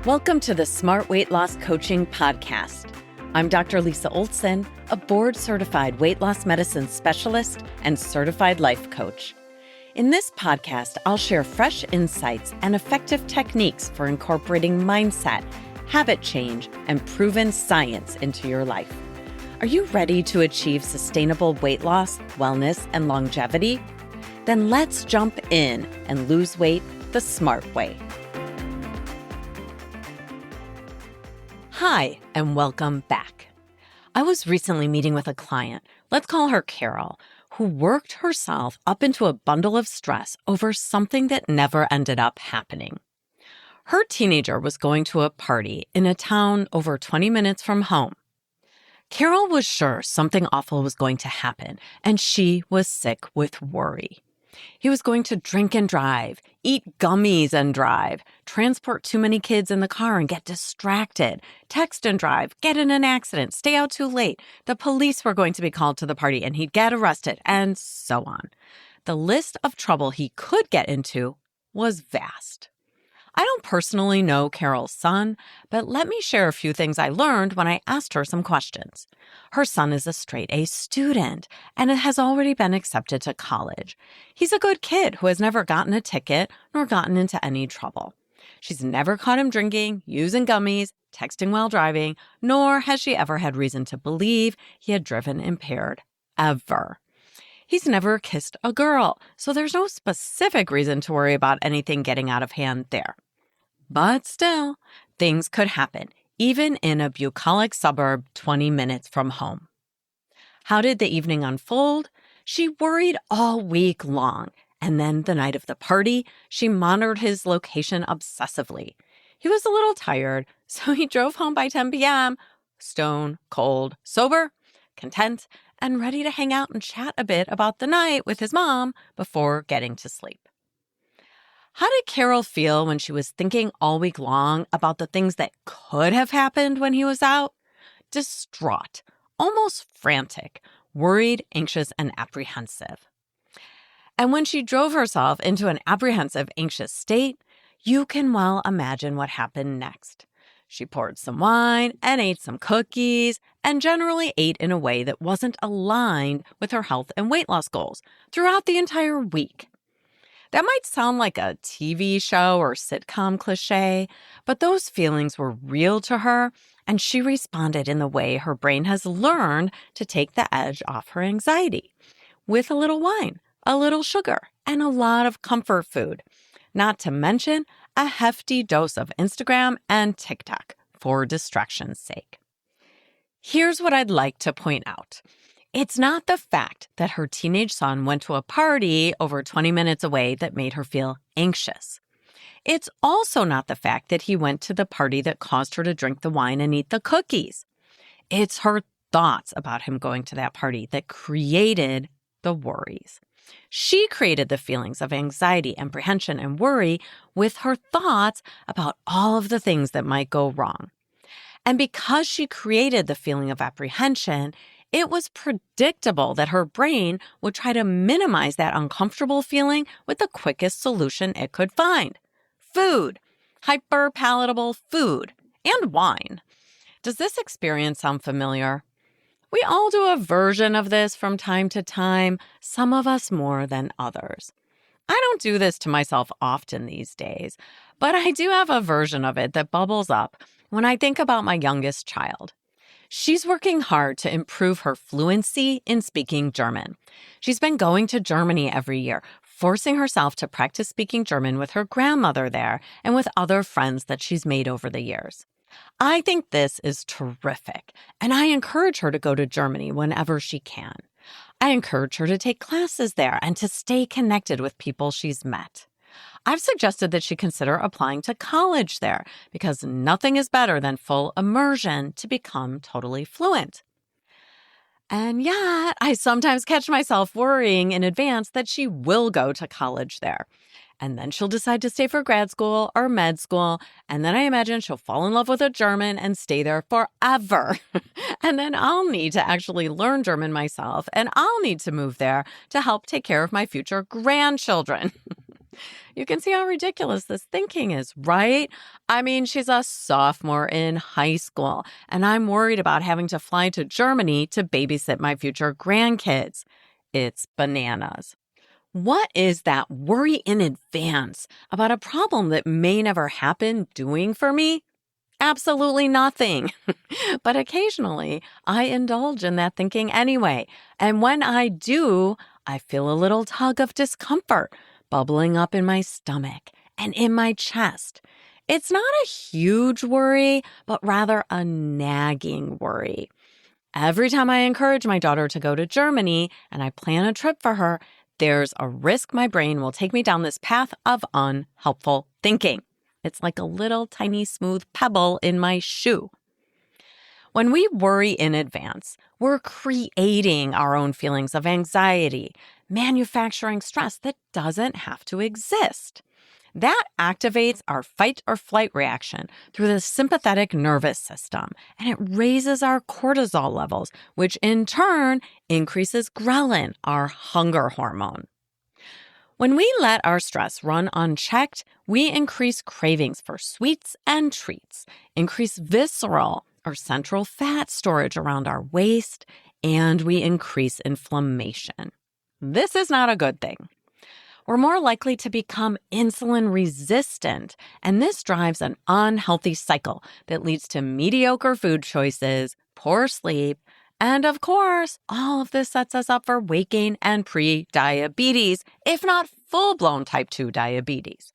Welcome to the Smart Weight Loss Coaching Podcast. I'm Dr. Lisa Olson, a board-certified weight loss medicine specialist and certified life coach. In this podcast, I'll share fresh insights and effective techniques for incorporating mindset, habit change, and proven science into your life. Are you ready to achieve sustainable weight loss, wellness, and longevity? Then let's jump in and lose weight the smart way. Hi, and welcome back. I was recently meeting with a client, let's call her Carol, who worked herself up into a bundle of stress over something that never ended up happening. Her teenager was going to a party in a town over 20 minutes from home. Carol was sure something awful was going to happen, and she was sick with worry. He was going to drink and drive, eat gummies and drive, transport too many kids in the car and get distracted, text and drive, get in an accident, stay out too late. The police were going to be called to the party and he'd get arrested, and so on. The list of trouble he could get into was vast. I don't personally know Carol's son, but let me share a few things I learned when I asked her some questions. Her son is a straight-A student and has already been accepted to college. He's a good kid who has never gotten a ticket nor gotten into any trouble. She's never caught him drinking, using gummies, texting while driving, nor has she ever had reason to believe he had driven impaired, ever. He's never kissed a girl, so there's no specific reason to worry about anything getting out of hand there. But still, things could happen, even in a bucolic suburb 20 minutes from home. How did the evening unfold? She worried all week long, and then the night of the party, she monitored his location obsessively. He was a little tired, so he drove home by 10 p.m., stone, cold, sober, content, and ready to hang out and chat a bit about the night with his mom before getting to sleep. How did Carol feel when she was thinking all week long about the things that could have happened when he was out? Distraught, almost frantic, worried, anxious, and apprehensive. And when she drove herself into an apprehensive, anxious state, you can well imagine what happened next. She poured some wine and ate some cookies and generally ate in a way that wasn't aligned with her health and weight loss goals throughout the entire week. That might sound like a TV show or sitcom cliche, but those feelings were real to her, and she responded in the way her brain has learned to take the edge off her anxiety, with a little wine, a little sugar, and a lot of comfort food, not to mention a hefty dose of Instagram and TikTok for distraction's sake. Here's what I'd like to point out. It's not the fact that her teenage son went to a party over 20 minutes away that made her feel anxious. It's also not the fact that he went to the party that caused her to drink the wine and eat the cookies. It's her thoughts about him going to that party that created the worries. She created the feelings of anxiety, apprehension, and worry with her thoughts about all of the things that might go wrong. And because she created the feeling of apprehension, it was predictable that her brain would try to minimize that uncomfortable feeling with the quickest solution it could find. Food, hyper-palatable food, and wine. Does this experience sound familiar? We all do a version of this from time to time, some of us more than others. I don't do this to myself often these days, but I do have a version of it that bubbles up when I think about my youngest child. She's working hard to improve her fluency in speaking German. She's been going to Germany every year, forcing herself to practice speaking German with her grandmother there and with other friends that she's made over the years. I think this is terrific, and I encourage her to go to Germany whenever she can. I encourage her to take classes there and to stay connected with people she's met. I've suggested that she consider applying to college there because nothing is better than full immersion to become totally fluent. And yet, I sometimes catch myself worrying in advance that she will go to college there. And then she'll decide to stay for grad school or med school, and then I imagine she'll fall in love with a German and stay there forever. And then I'll need to actually learn German myself, and I'll need to move there to help take care of my future grandchildren. You can see how ridiculous this thinking is, right? I mean, she's a sophomore in high school, and I'm worried about having to fly to Germany to babysit my future grandkids. It's bananas. What is that worry in advance about a problem that may never happen doing for me? Absolutely nothing. But occasionally, I indulge in that thinking anyway. And when I do, I feel a little tug of discomfort bubbling up in my stomach and in my chest. It's not a huge worry, but rather a nagging worry. Every time I encourage my daughter to go to Germany and I plan a trip for her, there's a risk my brain will take me down this path of unhelpful thinking. It's like a little tiny smooth pebble in my shoe. When we worry in advance, we're creating our own feelings of anxiety, manufacturing stress that doesn't have to exist. That activates our fight or flight reaction through the sympathetic nervous system, and it raises our cortisol levels, which in turn increases ghrelin, our hunger hormone. When we let our stress run unchecked, we increase cravings for sweets and treats, increase visceral or central fat storage around our waist, and we increase inflammation. This is not a good thing. We're more likely to become insulin resistant, and this drives an unhealthy cycle that leads to mediocre food choices, poor sleep, and of course, all of this sets us up for weight gain and pre-diabetes, if not full-blown type 2 diabetes.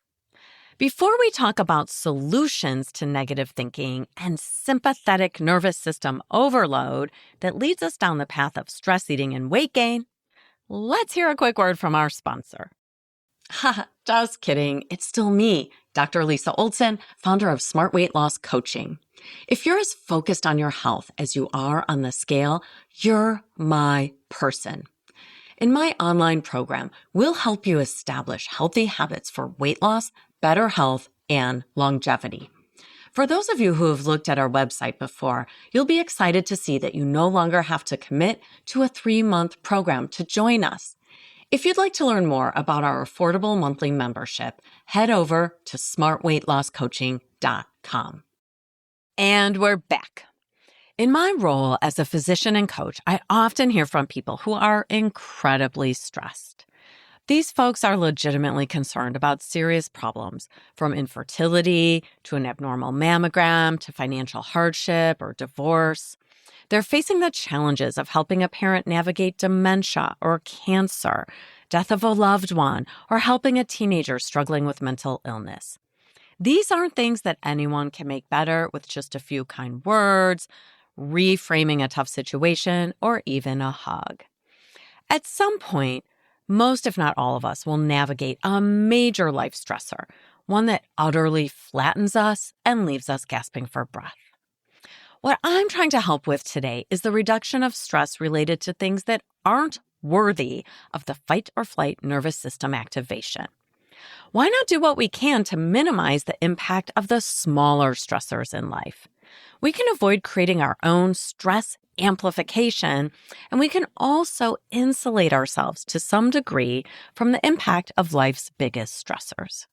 Before we talk about solutions to negative thinking and sympathetic nervous system overload that leads us down the path of stress eating and weight gain, let's hear a quick word from our sponsor. Ha, just kidding. It's still me, Dr. Lisa Olson, founder of Smart Weight Loss Coaching. If you're as focused on your health as you are on the scale, you're my person. In my online program, we'll help you establish healthy habits for weight loss, better health, and longevity. For those of you who have looked at our website before, you'll be excited to see that you no longer have to commit to a 3-month program to join us. If you'd like to learn more about our affordable monthly membership, head over to smartweightlosscoaching.com. And we're back. In my role as a physician and coach, I often hear from people who are incredibly stressed. These folks are legitimately concerned about serious problems, from infertility to an abnormal mammogram to financial hardship or divorce. They're facing the challenges of helping a parent navigate dementia or cancer, death of a loved one, or helping a teenager struggling with mental illness. These aren't things that anyone can make better with just a few kind words, reframing a tough situation, or even a hug. At some point, most if not all of us will navigate a major life stressor, one that utterly flattens us and leaves us gasping for breath. What I'm trying to help with today is the reduction of stress related to things that aren't worthy of the fight or flight nervous system activation. Why not do what we can to minimize the impact of the smaller stressors in life? We can avoid creating our own stress amplification, and we can also insulate ourselves to some degree from the impact of life's biggest stressors.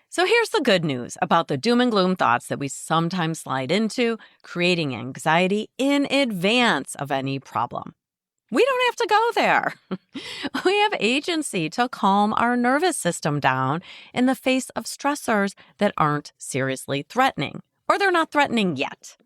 So here's the good news about the doom and gloom thoughts that we sometimes slide into, creating anxiety in advance of any problem. We don't have to go there. We have agency to calm our nervous system down in the face of stressors that aren't seriously threatening, or they're not threatening yet.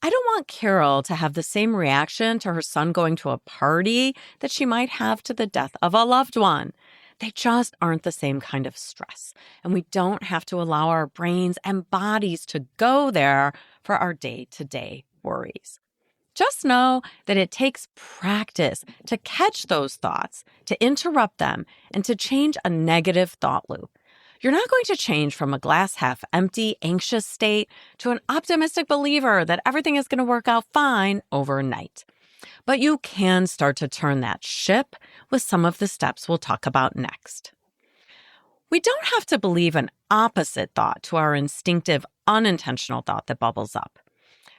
I don't want Carol to have the same reaction to her son going to a party that she might have to the death of a loved one. They just aren't the same kind of stress, and we don't have to allow our brains and bodies to go there for our day-to-day worries. Just know that it takes practice to catch those thoughts, to interrupt them, and to change a negative thought loop. You're not going to change from a glass half empty, anxious state to an optimistic believer that everything is going to work out fine overnight. But you can start to turn that ship with some of the steps we'll talk about next. We don't have to believe an opposite thought to our instinctive, unintentional thought that bubbles up.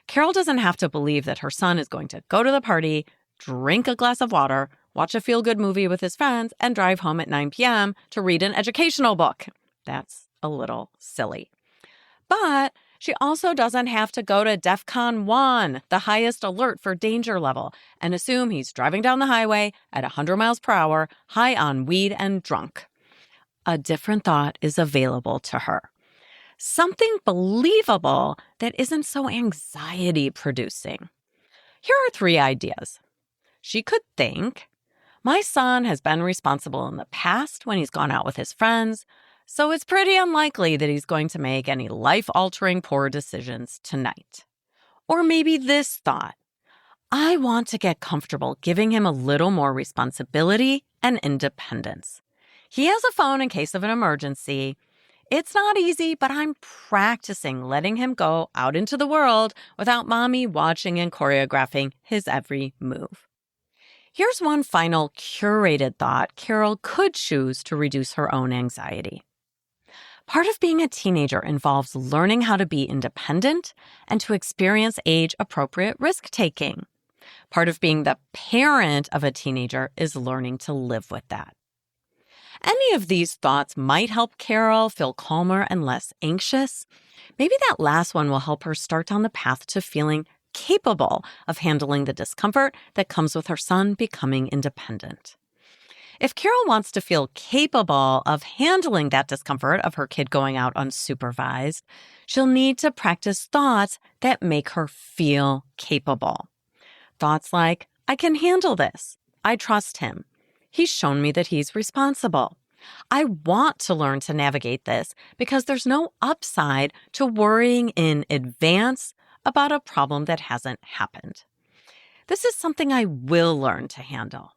Carol doesn't have to believe that her son is going to go to the party, drink a glass of water, watch a feel-good movie with his friends, and drive home at 9 p.m. to read an educational book. That's a little silly. But she also doesn't have to go to DEFCON 1, the highest alert for danger level, and assume he's driving down the highway at 100 miles per hour, high on weed and drunk. A different thought is available to her. Something believable that isn't so anxiety-producing. Here are 3 ideas. She could think, my son has been responsible in the past when he's gone out with his friends, so it's pretty unlikely that he's going to make any life-altering poor decisions tonight. Or maybe this thought, I want to get comfortable giving him a little more responsibility and independence. He has a phone in case of an emergency. It's not easy, but I'm practicing letting him go out into the world without mommy watching and choreographing his every move. Here's one final curated thought Carol could choose to reduce her own anxiety. Part of being a teenager involves learning how to be independent and to experience age-appropriate risk-taking. Part of being the parent of a teenager is learning to live with that. Any of these thoughts might help Carol feel calmer and less anxious. Maybe that last one will help her start on the path to feeling capable of handling the discomfort that comes with her son becoming independent. If Carol wants to feel capable of handling that discomfort of her kid going out unsupervised, she'll need to practice thoughts that make her feel capable. Thoughts like, I can handle this. I trust him. He's shown me that he's responsible. I want to learn to navigate this because there's no upside to worrying in advance about a problem that hasn't happened. This is something I will learn to handle.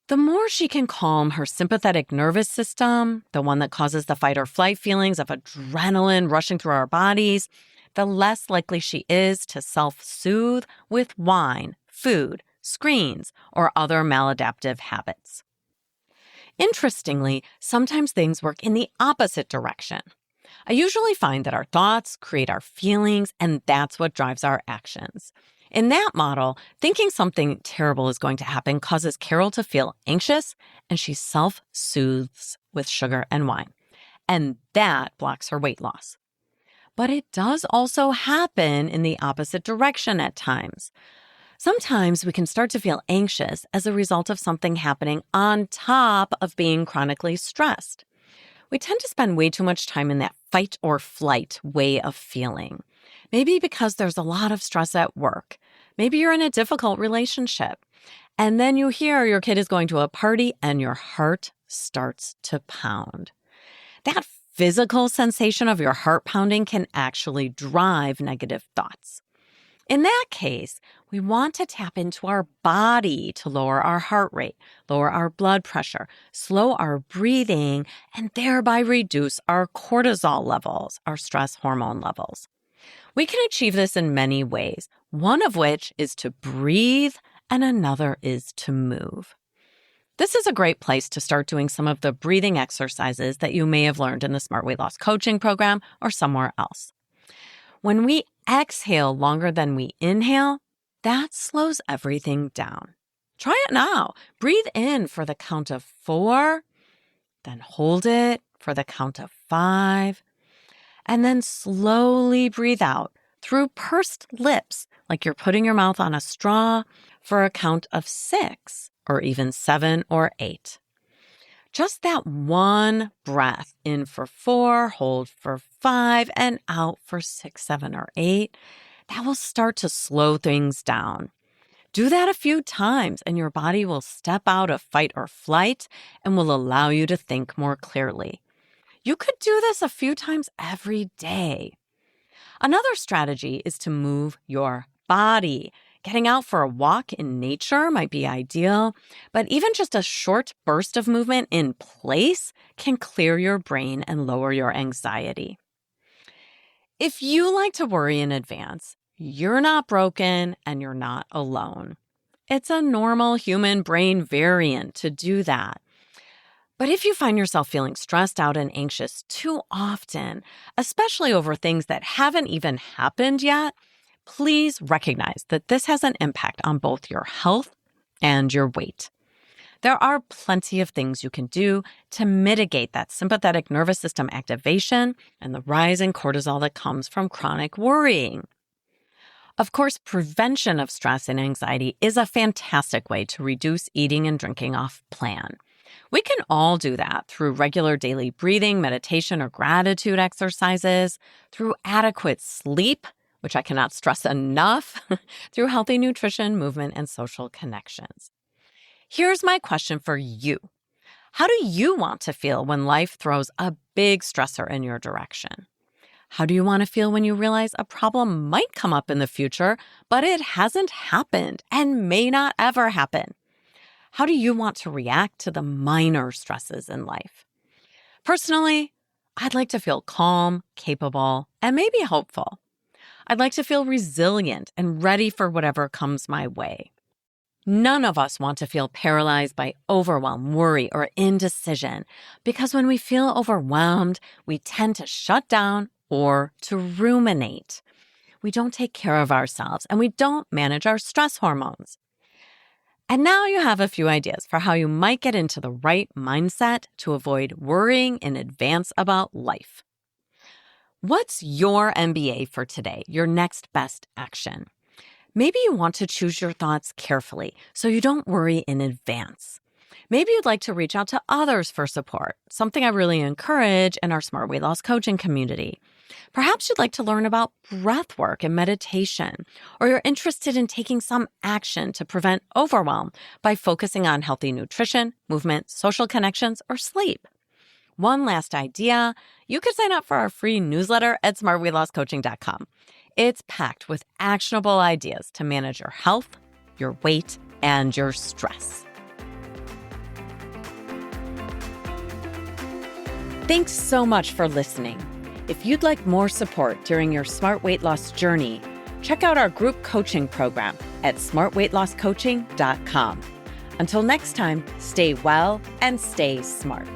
The more she can calm her sympathetic nervous system, the one that causes the fight or flight feelings of adrenaline rushing through our bodies, the less likely she is to self-soothe with wine, food, screens, or other maladaptive habits. Interestingly, sometimes things work in the opposite direction. I usually find that our thoughts create our feelings, and that's what drives our actions. In that model, thinking something terrible is going to happen causes Carol to feel anxious, and she self-soothes with sugar and wine. And that blocks her weight loss. But it does also happen in the opposite direction at times. Sometimes we can start to feel anxious as a result of something happening on top of being chronically stressed. We tend to spend way too much time in that fight or flight way of feeling. Maybe because there's a lot of stress at work. Maybe you're in a difficult relationship. And then you hear your kid is going to a party and your heart starts to pound. That physical sensation of your heart pounding can actually drive negative thoughts. In that case, we want to tap into our body to lower our heart rate, lower our blood pressure, slow our breathing, and thereby reduce our cortisol levels, our stress hormone levels. We can achieve this in many ways, one of which is to breathe and another is to move. This is a great place to start doing some of the breathing exercises that you may have learned in the Smart Weight Loss Coaching Program or somewhere else. When we exhale longer than we inhale, that slows everything down. Try it now. Breathe in for the count of 4, then hold it for the count of 5, and then slowly breathe out through pursed lips, like you're putting your mouth on a straw, for a count of 6, or even 7 or 8. Just that one breath, in for 4, hold for 5, and out for 6, 7, or 8. That will start to slow things down. Do that a few times, and your body will step out of fight or flight and will allow you to think more clearly. You could do this a few times every day. Another strategy is to move your body. Getting out for a walk in nature might be ideal, but even just a short burst of movement in place can clear your brain and lower your anxiety. If you like to worry in advance, you're not broken and you're not alone. It's a normal human brain variant to do that. But if you find yourself feeling stressed out and anxious too often, especially over things that haven't even happened yet, please recognize that this has an impact on both your health and your weight. There are plenty of things you can do to mitigate that sympathetic nervous system activation and the rise in cortisol that comes from chronic worrying. Of course, prevention of stress and anxiety is a fantastic way to reduce eating and drinking off plan. We can all do that through regular daily breathing, meditation, or gratitude exercises, through adequate sleep, which I cannot stress enough, through healthy nutrition, movement, and social connections. Here's my question for you. How do you want to feel when life throws a big stressor in your direction? How do you want to feel when you realize a problem might come up in the future, but it hasn't happened and may not ever happen? How do you want to react to the minor stresses in life? Personally, I'd like to feel calm, capable, and maybe hopeful. I'd like to feel resilient and ready for whatever comes my way. None of us want to feel paralyzed by overwhelm, worry, or indecision, because when we feel overwhelmed, we tend to shut down or to ruminate. We don't take care of ourselves and we don't manage our stress hormones. And now you have a few ideas for how you might get into the right mindset to avoid worrying in advance about life. What's your MBA for today, your next best action? Maybe you want to choose your thoughts carefully so you don't worry in advance. Maybe you'd like to reach out to others for support, something I really encourage in our Smart Weight Loss coaching community. Perhaps you'd like to learn about breath work and meditation, or you're interested in taking some action to prevent overwhelm by focusing on healthy nutrition, movement, social connections, or sleep. One last idea, you could sign up for our free newsletter at smartweightlosscoaching.com. It's packed with actionable ideas to manage your health, your weight, and your stress. Thanks so much for listening. If you'd like more support during your smart weight loss journey, check out our group coaching program at smartweightlosscoaching.com. Until next time, stay well and stay smart.